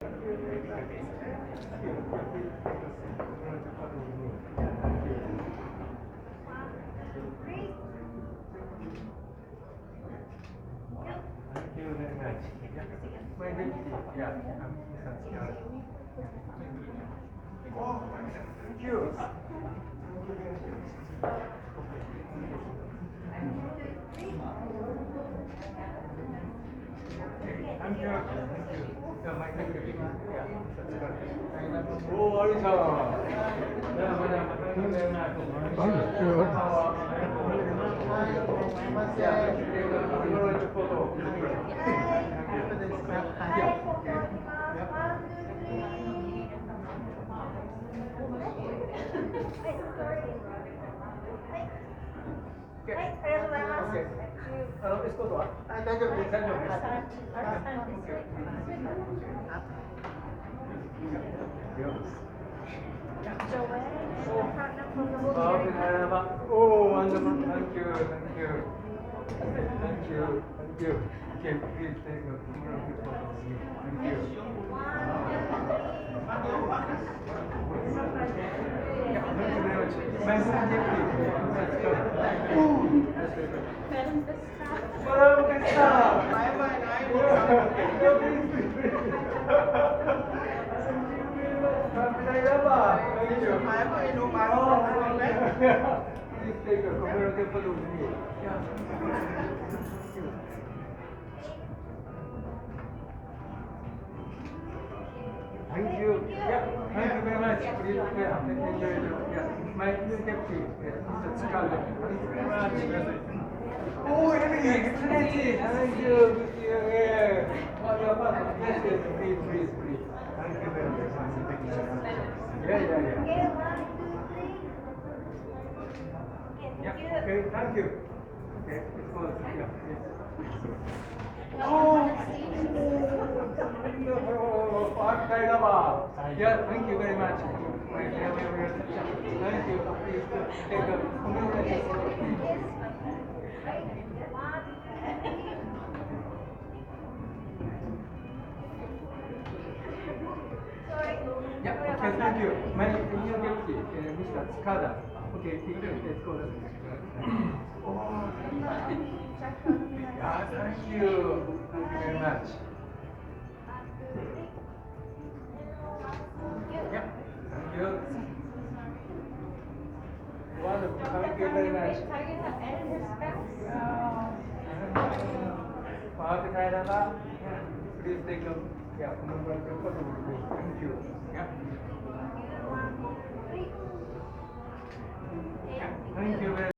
Oh, Alisa. Oh, wonderful. Thank you. Thank you. Thank you. Thank you. Okay, please take a photo of me. Thank you. Yeah, thank you very much. My name Madam Krishna. Thank you. Please take a commemorative photo with me. Thank you. Yeah, thank you very much. Please enjoy it. Yeah, my new deputy, Mr. Tsukale. Thank you very much. Oh, Emily, excellent. Thank you. Good to hear. Yeah. Oh, your father. Yes, yes, please, please, please. Thank you very much. Yeah, yeah, yeah. Yeah, okay, thank you. Okay, it's good. Yeah, yes. Oh, wonderful. Yeah, thank you very much. Thank you. Please take a commemorative photo. Yeah, okay, thank you. My new deputy, Mr. Tsukada. Okay, let's go. Oh, yeah, thank you. Thank you very much. Yeah, thank you. Wonderful. Thank you very much. Please take a commemorative photo.